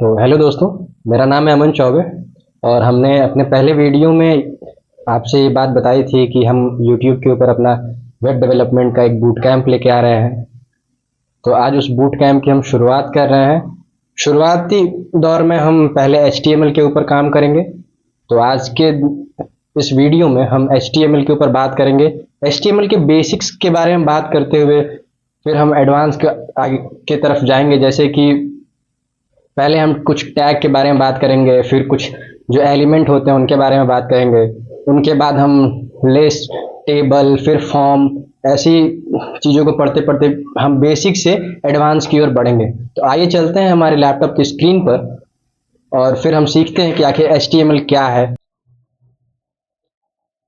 तो हेलो दोस्तों, मेरा नाम है अमन चौबे। और हमने अपने पहले वीडियो में आपसे ये बात बताई थी कि हम यूट्यूब के ऊपर अपना वेब डेवलपमेंट का एक बूट कैंप लेके आ रहे हैं। तो आज उस बूट कैंप की हम शुरुआत कर रहे हैं। शुरुआती दौर में हम पहले HTML के ऊपर काम करेंगे। तो आज के इस वीडियो में हम HTML के ऊपर बात करेंगे। HTML के बेसिक्स के बारे में बात करते हुए फिर हम एडवांस के आगे के तरफ जाएंगे, जैसे कि पहले हम कुछ टैग के बारे में बात करेंगे, फिर कुछ जो एलिमेंट होते हैं उनके बारे में बात करेंगे। उनके बाद हम लिस्ट, टेबल, फिर फॉर्म, ऐसी चीज़ों को पढ़ते पढ़ते हम बेसिक से एडवांस की ओर बढ़ेंगे। तो आइए चलते हैं हमारे लैपटॉप की स्क्रीन पर और फिर हम सीखते हैं कि आखिर HTML क्या है।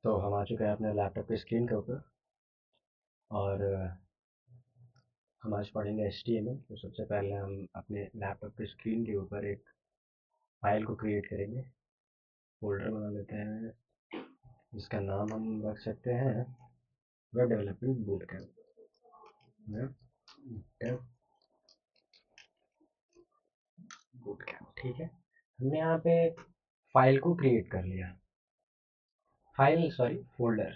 तो हम आ चुके हैं अपने लैपटॉप की स्क्रीन के ऊपर और हम आज पढ़ेंगे HTML। तो सबसे पहले हम अपने लैपटॉप की स्क्रीन के ऊपर एक फाइल को क्रिएट करेंगे। फोल्डर बना लेते हैं, इसका नाम हम रख सकते हैं web development boot camp. Web dev boot camp, ठीक है। हमने यहाँ पे फाइल को क्रिएट कर लिया। फाइल सॉरी फोल्डर,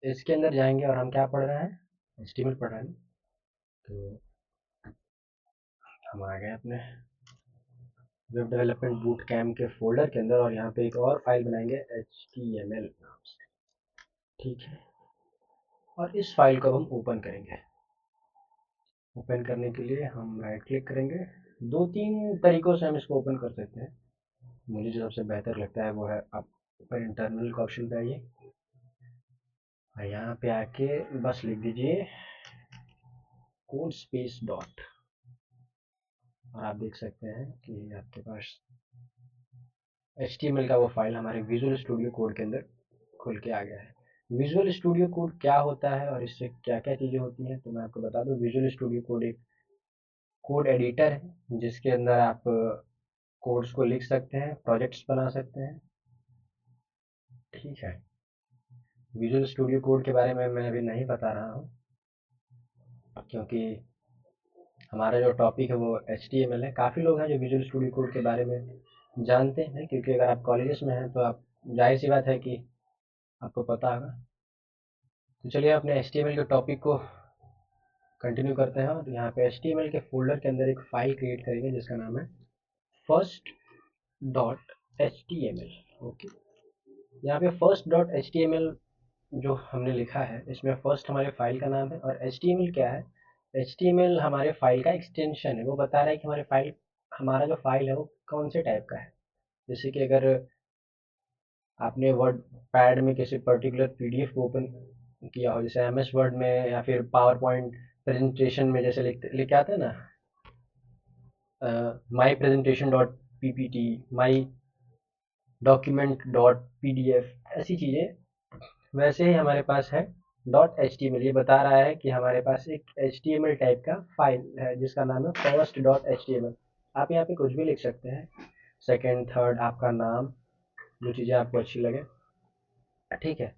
इसके अंदर जाएंगे और हम क्या पढ़ रहे हैं, HTML पढ़ रहे हैं। तो हम आ गए अपने वेब डेवलपमेंट बूट कैंप के फोल्डर के अंदर और यहाँ पे एक और फाइल बनाएंगे HTML नाम से, ठीक है। और इस फाइल को हम ओपन करेंगे। ओपन करने के लिए हम राइट क्लिक करेंगे। दो तीन तरीक़ों से हम इसको ओपन कर सकते हैं। मुझे जो सबसे बेहतर लगता है वो है, आप ऊपर इंटरनल का ऑप्शन पे आइए और यहाँ पे आके बस लिख दीजिए कोड स्पेस डॉट, और आप देख सकते हैं कि आपके पास HTML का वो फाइल हमारे विजुअल स्टूडियो कोड के अंदर खुल के आ गया है। विजुअल स्टूडियो कोड क्या होता है और इससे क्या क्या चीज़ें होती हैं, तो मैं आपको बता दूं। विजुअल स्टूडियो कोड एक कोड एडिटर है जिसके अंदर आप कोड्स को लिख सकते हैं, प्रोजेक्ट्स बना सकते हैं, ठीक है। विजुअल स्टूडियो कोड के बारे में मैं अभी नहीं बता रहा हूँ क्योंकि हमारा जो टॉपिक है वो HTML है। काफ़ी लोग हैं जो विजुअल स्टूडियो कोड के बारे में जानते हैं, क्योंकि अगर आप कॉलेजेस में हैं तो आप, जाहिर सी बात है कि आपको पता होगा। तो चलिए अपने HTML के टॉपिक को कंटिन्यू करते हैं और यहाँ पे HTML के फोल्डर के अंदर एक फाइल क्रिएट करेंगे जिसका नाम है फर्स्ट डॉट HTML, ओके। यहाँ पे फर्स्ट डॉट HTML जो हमने लिखा है, इसमें फर्स्ट हमारे फाइल का नाम है और HTML क्या है, HTML हमारे फाइल का एक्सटेंशन है। वो बता रहा है कि हमारा जो फाइल है वो कौन से टाइप का है। जैसे कि अगर आपने वर्ड पैड में किसी पर्टिकुलर PDF को ओपन किया हो, जैसे MS वर्ड में या फिर पावर पॉइंट प्रेजेंटेशन में, जैसे लिख के आते हैं ना, माई प्रेजेंटेशन डॉट PPT, माई डॉक्यूमेंट डॉट PDF, ऐसी चीज़ें, वैसे ही हमारे पास है डॉट HTML। ये बता रहा है कि हमारे पास एक HTML टाइप का फाइल है जिसका नाम है फर्स्ट डॉट HTML। आप यहाँ पे कुछ भी लिख सकते हैं, सेकेंड, थर्ड, आपका नाम, जो चीज़ें आपको अच्छी लगे, ठीक है।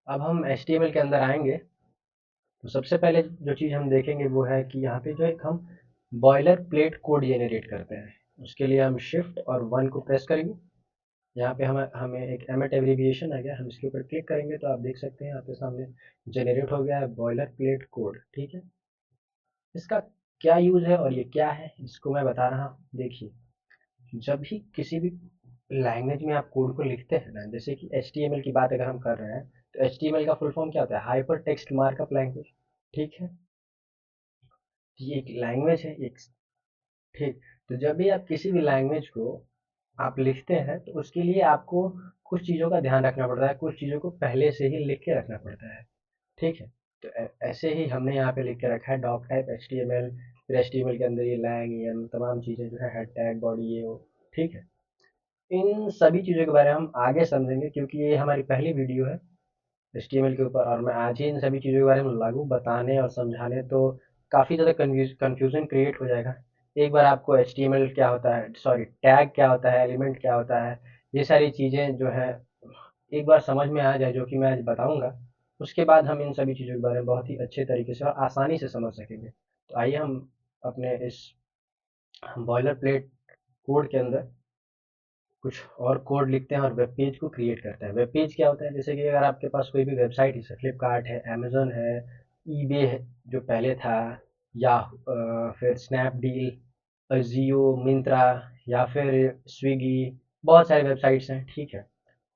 अब हम HTML के अंदर आएंगे तो सबसे पहले जो चीज़ हम देखेंगे वो है कि यहाँ पे जो एक हम बॉयलर प्लेट कोड जेनरेट करते हैं। उसके लिए हम शिफ्ट और 1 को प्रेस करेंगे। यहाँ पे हमें एक एमिट एब्रीविएशन आ गया, हम इसके ऊपर क्लिक करेंगे तो आप देख सकते हैं यहाँ पे सामने जनरेट हो गया है बॉयलर प्लेट कोड, ठीक है। इसका क्या यूज़ है और ये क्या है, इसको मैं बता रहा हूँ। देखिए, जब भी किसी भी लैंग्वेज में आप कोड को लिखते हैं ना, जैसे कि HTML की बात अगर हम कर रहे हैं तो HTML का फुल फॉर्म क्या होता है, हाइपर टेक्स्ट मार्कअप लैंग्वेज, ठीक है। ये एक लैंग्वेज है एक, ठीक। तो जब भी आप किसी भी लैंग्वेज को आप लिखते हैं तो उसके लिए आपको कुछ चीज़ों का ध्यान रखना पड़ता है, कुछ चीज़ों को पहले से ही लिख के रखना पड़ता है, ठीक है। तो ऐसे ही हमने यहाँ पे लिख के रखा है डॉक टाइप HTML, फिर HTML के अंदर ये लैंग ये तमाम चीज़ें जो है, हेड टैग, बॉडी, ये वो, ठीक है। इन सभी चीज़ों के बारे में हम आगे समझेंगे क्योंकि ये हमारी पहली वीडियो है HTML के ऊपर, और मैं आज ही इन सभी चीज़ों के बारे में लागू बताने और समझाने तो काफ़ी ज़्यादा कन्फ्यूज़न क्रिएट हो जाएगा। एक बार आपको HTML क्या होता है, सॉरी टैग क्या होता है, एलिमेंट क्या होता है, ये सारी चीज़ें जो है एक बार समझ में आ जाए, जो कि मैं आज बताऊँगा, उसके बाद हम इन सभी चीज़ों के बारे में बहुत ही अच्छे तरीके से और आसानी से समझ सकेंगे। तो आइए हम अपने इस बॉयलर प्लेट कोड के अंदर कुछ और कोड लिखते हैं और वेब पेज को क्रिएट करते हैं। वेब पेज क्या होता है, जैसे कि अगर आपके पास कोई भी वेबसाइट है, फ्लिपकार्ट है, अमेजोन है, ईबे है जो पहले था, या फिर स्नैपडील, जियो, मिंत्रा, या फिर स्विगी, बहुत सारे वेबसाइट्स हैं, ठीक है।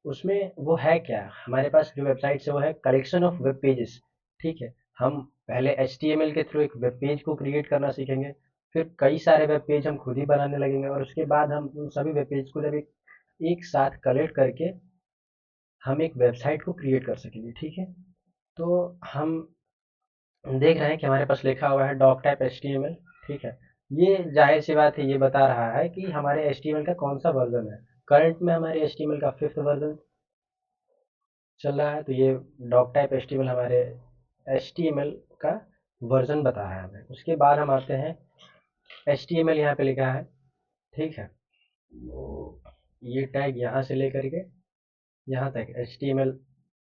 उसमें वो है क्या, हमारे पास जो वेबसाइट्स है वो है कलेक्शन ऑफ वेब पेजेस, ठीक है। हम पहले HTML के थ्रू एक वेब पेज को क्रिएट करना सीखेंगे, फिर कई सारे वेब पेज हम खुद ही बनाने लगेंगे, और उसके बाद हम उन सभी वेब पेज को जब एक साथ कलेक्ट करके हम एक वेबसाइट को क्रिएट कर सकेंगे, ठीक है। तो हम देख रहे हैं कि हमारे पास लिखा हुआ है डॉक टाइप HTML, ठीक है। ये जाहिर सी बात है, ये बता रहा है कि हमारे HTML का कौन सा वर्जन है। करंट में हमारे HTML का 5th वर्जन चल रहा है, तो ये डॉक टाइप HTML हमारे HTML का वर्जन बता रहा है हमें। उसके बाद हम आते हैं, HTML यहाँ पे लिखा है, ठीक है। तो ये टैग यहाँ से लेकर के यहाँ तक HTML,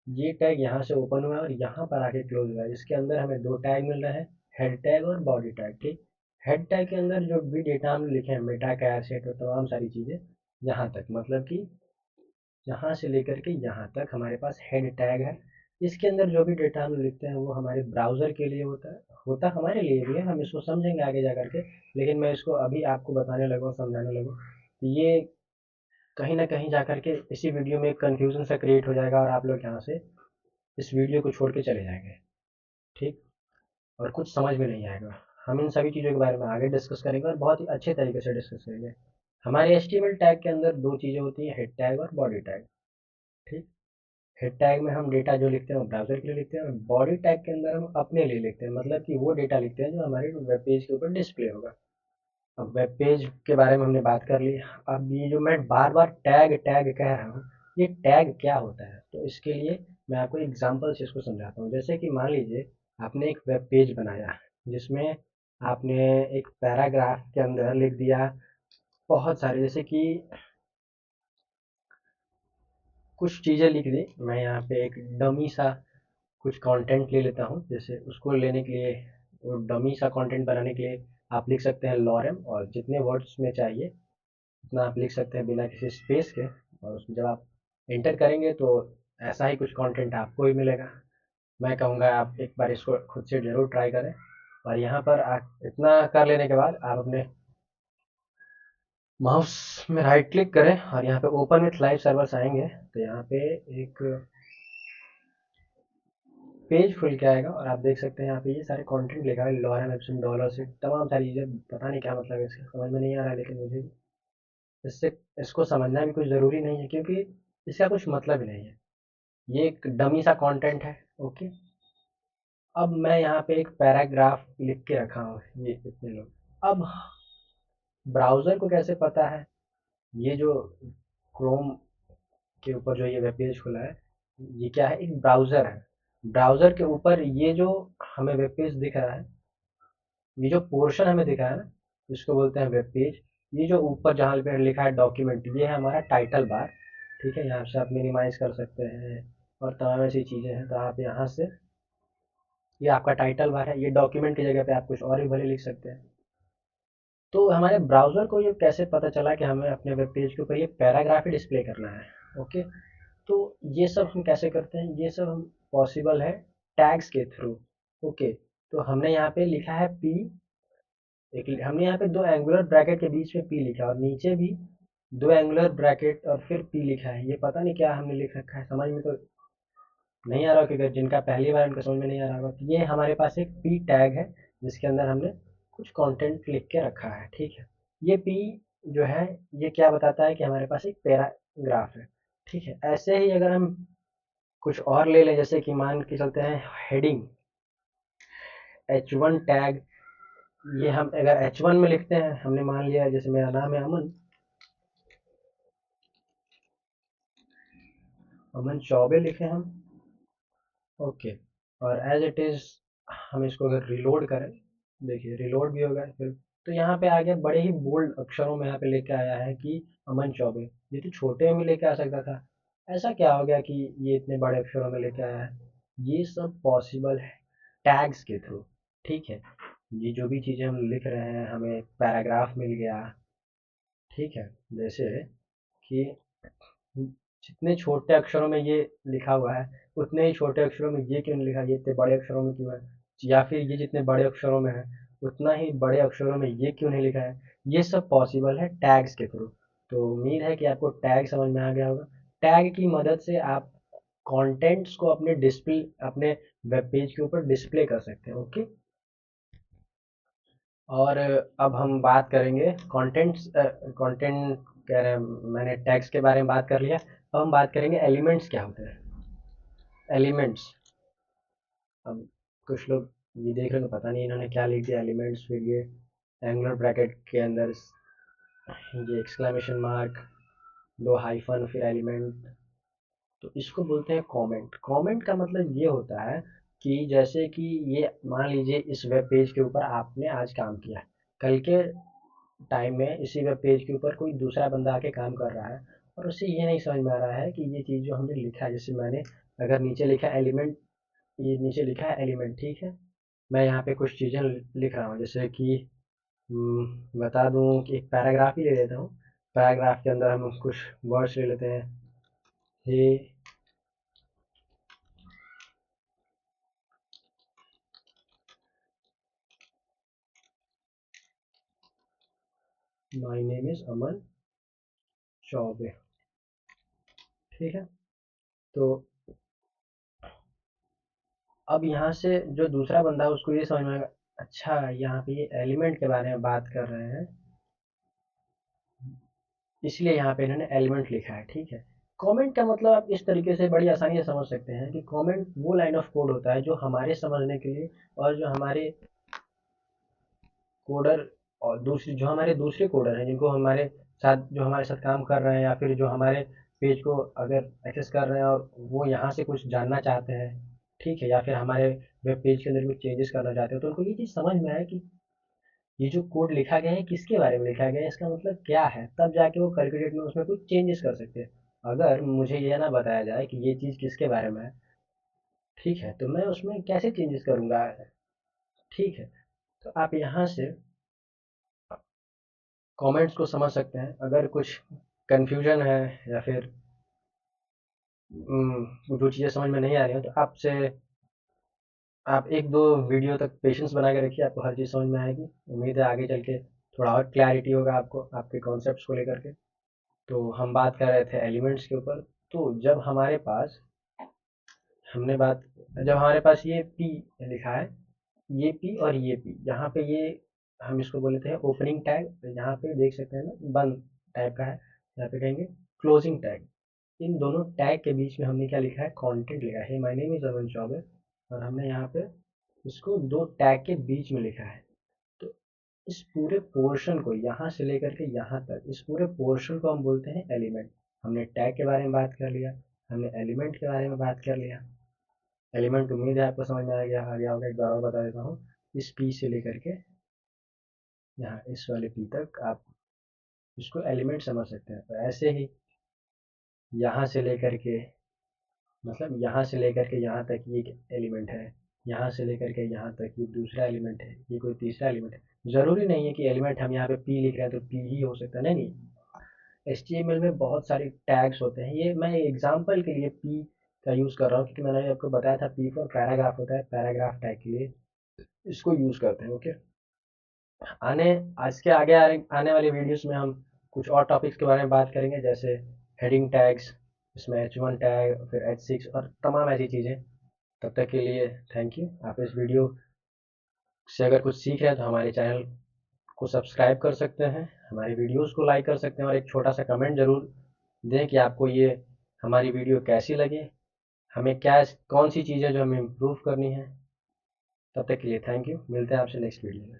ये टैग यहाँ से ओपन हुआ है और यहाँ पर आके क्लोज हुआ है। इसके अंदर हमें दो टैग मिल रहे हैं, हेड टैग और बॉडी टैग, ठीक। हेड टैग के अंदर जो भी डेटा हम लिखे हैं, मेटा, कैर, सेट और तमाम सारी चीज़ें, यहाँ तक, मतलब कि यहाँ से लेकर के यहाँ तक हमारे पास हेड टैग है। इसके अंदर जो भी डेटा हम लिखते हैं वो हमारे ब्राउज़र के लिए होता है, होता हमारे लिए भी है, हम इसको समझेंगे आगे जा कर के। लेकिन मैं इसको अभी आपको बताने लगा, समझाने लगा, तो ये कहीं न कहीं जा कर के इसी वीडियो में एक कन्फ्यूज़न सा क्रिएट हो जाएगा और आप लोग यहाँ से इस वीडियो को छोड़ के चले जाएंगे, ठीक। और कुछ समझ में नहीं आएगा। हम इन सभी चीज़ों के बारे में आगे डिस्कस करेंगे और बहुत ही अच्छे तरीके से डिस्कस करेंगे। हमारे HTML टैग के अंदर दो चीज़ें होती हैं, हेड टैग और बॉडी टैग, ठीक। हेड टैग में हम डेटा जो लिखते हैं वो ब्राउज़र के लिए लिखते हैं, और बॉडी टैग के अंदर हम अपने लिए लिखते हैं, मतलब कि वो डेटा लिखते हैं जो हमारे वेब पेज के ऊपर डिस्प्ले होगा। अब वेब पेज के बारे में हमने बात कर ली। अब ये जो मैं बार बार टैग टैग कह रहा हूँ, ये टैग क्या होता है, तो इसके लिए मैं आपको एग्जांपल से इसको समझाता हूँ। जैसे कि मान लीजिए आपने एक वेब पेज बनाया जिसमें आपने एक पैराग्राफ के अंदर लिख दिया बहुत सारे, जैसे कि कुछ चीज़ें लिख दी। मैं यहाँ पे एक डमी सा कुछ कंटेंट ले लेता हूँ, जैसे उसको लेने के लिए, वो डमी सा कंटेंट बनाने के लिए आप लिख सकते हैं लॉरेम, और जितने वर्ड्स में चाहिए उतना आप लिख सकते हैं बिना किसी स्पेस के, और उसमें जब आप एंटर करेंगे तो ऐसा ही कुछ कंटेंट आपको भी मिलेगा। मैं कहूँगा आप एक बार इसको खुद से ज़रूर ट्राई करें। और यहाँ पर आप इतना कर लेने के बाद आप अपने माउस में राइट क्लिक करें और यहाँ पे ओपन विथ लाइव सर्वर्स आएंगे, तो यहाँ पे एक पेज खुल के आएगा और आप देख सकते हैं यहाँ पे ये सारे कंटेंट लिखा है, लॉरेम एप्सन, डॉलर से तमाम सारी चीज़ें। पता नहीं क्या मतलब है इसका, समझ में नहीं आ रहा है, लेकिन मुझे इससे इसको समझना भी कुछ ज़रूरी नहीं है, क्योंकि इसका कुछ मतलब ही नहीं है। ये एक डमी सा कंटेंट है, ओके। अब मैं यहाँ पे एक पैराग्राफ लिख के रखा हूँ, ये इतने लोग। अब ब्राउज़र को कैसे पता है ये जो क्रोम के ऊपर जो ये वेब पेज खुला है, ये क्या है, एक ब्राउज़र है। ब्राउज़र के ऊपर ये जो हमें वेब पेज दिख रहा है, ये जो पोर्शन हमें दिख रहा है ना, इसको बोलते हैं वेब पेज। ये जो ऊपर जहाँ पे लिखा है डॉक्यूमेंट, ये है हमारा टाइटल बार, ठीक है। यहाँ से आप मिनिमाइज कर सकते हैं और तमाम ऐसी चीज़ें हैं, तो आप यहाँ से, ये आपका टाइटल बार है। ये डॉक्यूमेंट की जगह पे आप कुछ और भी भले लिख सकते हैं। तो हमारे ब्राउज़र को ये कैसे पता चला कि हमें अपने वेब पेज के ऊपर ये पैराग्राफ ही डिस्प्ले करना है, ओके। तो ये सब हम कैसे करते हैं, ये सब हम पॉसिबल है टैग्स के थ्रू, ओके। तो हमने यहाँ पे लिखा है पी, एक हमने यहाँ पे दो एंगुलर ब्रैकेट के बीच में पी लिखा है और नीचे भी दो एंगुलर ब्रैकेट और फिर पी लिखा है। ये पता नहीं क्या हमने लिख रखा है, समझ में तो नहीं आ रहा, क्योंकि जिनका पहली बार उनका समझ में नहीं आ रहा होगा। तो ये हमारे पास एक पी टैग है जिसके अंदर हमने कुछ कंटेंट लिख के रखा है, ठीक है। ये पी जो है, ये क्या बताता है कि हमारे पास एक पैराग्राफ है, ठीक है। ऐसे ही अगर हम कुछ और ले लें, जैसे कि मान के चलते हैं हेडिंग, H1 टैग। ये हम अगर H1 में लिखते हैं, हमने मान लिया जैसे मेरा नाम है अमन, अमन चौबे लिखे हम, ओके। और एज इट इज़ हम इसको अगर रिलोड करें, देखिए रिलोड भी होगा फिर, तो यहाँ पे आ गया बड़े ही बोल्ड अक्षरों में, यहाँ पे लेके आया है कि अमन चौबे। ये तो छोटे में लेके आ सकता था, ऐसा क्या हो गया कि ये इतने बड़े अक्षरों में लेके आया है। ये सब पॉसिबल है टैग्स के थ्रू, ठीक है। ये जो भी चीज़ें हम लिख रहे हैं, हमें पैराग्राफ मिल गया, ठीक है, जैसे कि जितने छोटे अक्षरों में ये लिखा हुआ है उतने ही छोटे अक्षरों में ये क्यों नहीं लिखा, ये इतने बड़े अक्षरों में क्यों है, या फिर ये जितने बड़े अक्षरों में है उतना ही बड़े अक्षरों में ये क्यों नहीं लिखा है। ये सब पॉसिबल है टैग्स के थ्रू। तो उम्मीद है कि आपको टैग समझ में आ गया होगा। टैग की मदद से आप कंटेंट्स को अपने डिस्प्ले, अपने वेब पेज के ऊपर डिस्प्ले कर सकते हैं। ओके, और अब हम बात करेंगे कंटेंट्स, कंटेंट कह रहे हैं, मैंने टैग्स के बारे में बात कर लिया। अब हम बात करेंगे एलिमेंट्स क्या होते हैं। एलिमेंट्स, अब कुछ लोग ये देख रहे हैं तो पता नहीं इन्होंने क्या लिख दिया एलिमेंट्स, फिर ये एंगुलर ब्रैकेट के अंदर ये एक्सक्लेमेशन मार्क, दो हाइफन, फिर एलिमेंट। तो इसको बोलते हैं कमेंट। कमेंट का मतलब ये होता है कि जैसे कि ये मान लीजिए इस वेब पेज के ऊपर आपने आज काम किया, कल के टाइम में इसी वेब पेज के ऊपर कोई दूसरा बंदा आके काम कर रहा है और उसे ये नहीं समझ में आ रहा है कि ये चीज़ जो हमने लिखा है, जैसे मैंने अगर नीचे लिखा एलिमेंट, ये नीचे लिखा है एलिमेंट, ठीक है, मैं यहाँ पे कुछ चीज़ें लिख रहा हूँ, जैसे कि बता दूँ कि एक पैराग्राफ ही ले लेता हूँ। पैराग्राफ के अंदर हम कुछ वर्ड्स ले लेते हैं। हे, माय नेम इज अमन चौबे, ठीक है। तो अब यहाँ से जो दूसरा बंदा है उसको ये समझ में आएगा, अच्छा यहाँ पे ये एलिमेंट के बारे में बात कर रहे हैं, इसलिए यहाँ पे इन्होंने एलिमेंट लिखा है, ठीक है। कमेंट का मतलब आप इस तरीके से बड़ी आसानी से समझ सकते हैं कि कमेंट वो लाइन ऑफ कोड होता है जो हमारे समझने के लिए, और जो हमारे कोडर, और दूसरी जो हमारे दूसरे कोडर हैं जिनको हमारे साथ, जो हमारे साथ काम कर रहे हैं, या फिर जो हमारे पेज को अगर एक्सेस कर रहे हैं और वो यहाँ से कुछ जानना चाहते हैं, ठीक है, या फिर हमारे वेब पेज के अंदर कुछ चेंजेस करना चाहते हो, तो उनको ये चीज़ समझ में आए कि ये जो कोड लिखा गया है किसके बारे में लिखा गया है, इसका मतलब क्या है, तब जाके वो कैलकुलेट में उसमें कुछ चेंजेस कर सकते हैं। अगर मुझे ये ना बताया जाए कि ये चीज़ किसके बारे में है, ठीक है, तो मैं उसमें कैसे चेंजेस करूँगा, ठीक है। तो आप यहाँ से कमेंट्स को समझ सकते हैं। अगर कुछ कन्फ्यूजन है या फिर जो चीज़ें समझ में नहीं आ रही हो, तो आपसे आप एक दो वीडियो तक पेशेंस बना के रखिए, आपको हर चीज़ समझ में आएगी। उम्मीद है आगे चल के थोड़ा और क्लैरिटी होगा आपको आपके कॉन्सेप्ट्स को लेकर के। तो हम बात कर रहे थे एलिमेंट्स के ऊपर। तो जब हमारे पास हमने बात जब हमारे पास ये पी लिखा है, ये पी और ये पी, यहाँ पे ये हम इसको बोल लेते हैं ओपनिंग टैग, यहाँ पे देख सकते हैं ना बंद टाइप का है, यहाँ पे कहेंगे क्लोजिंग टैग। इन दोनों टैग के बीच में हमने क्या लिखा है, कंटेंट लिखा है, माय नेम इज अमन चौबे, और हमने यहाँ पे इसको दो टैग के बीच में लिखा है। तो इस पूरे पोर्शन को, यहाँ से लेकर के यहाँ तक, इस पूरे पोर्शन को हम बोलते हैं एलिमेंट। हमने टैग के बारे में बात कर लिया, हमने एलिमेंट के बारे में बात कर लिया। एलिमेंट उम्मीद है आपको समझ में आ गया होगा। एक बार और बता देता हूँ, इस पी से लेकर के यहाँ इस वाले पी तक आप इसको एलिमेंट समझ सकते हैं। तो ऐसे ही यहाँ से लेकर के, मतलब यहाँ से लेकर के यहाँ तक ये एलिमेंट है, यहाँ से लेकर के यहाँ तक ये दूसरा एलिमेंट है, ये कोई तीसरा एलिमेंट है। ज़रूरी नहीं है कि एलिमेंट हम यहाँ पे पी लिख रहे हैं तो पी ही हो सकता है, नहीं नहीं। HTML में बहुत सारे टैग्स होते हैं, ये मैं एग्जांपल के लिए पी का यूज़ कर रहा हूँ क्योंकि मैंने आपको बताया था पी फॉर पैराग्राफ होता है, पैराग्राफ टैग के लिए इसको यूज़ करते हैं। ओके, आने आज के आगे आने वाली वीडियोस में हम कुछ और टॉपिक्स के बारे में बात करेंगे, जैसे हेडिंग टैग्स, इसमें H1 टैग, फिर H6 और तमाम ऐसी चीज़ें। तब तक के लिए थैंक यू। आप इस वीडियो से अगर कुछ सीख रहे हैं तो हमारे चैनल को सब्सक्राइब कर सकते हैं, हमारी वीडियोस को लाइक कर सकते हैं, और एक छोटा सा कमेंट ज़रूर दें कि आपको ये हमारी वीडियो कैसी लगी, हमें क्या कौन सी चीज़ें जो हमें इम्प्रूव करनी है। तब तक के लिए थैंक यू, मिलते हैं आपसे नेक्स्ट वीडियो में।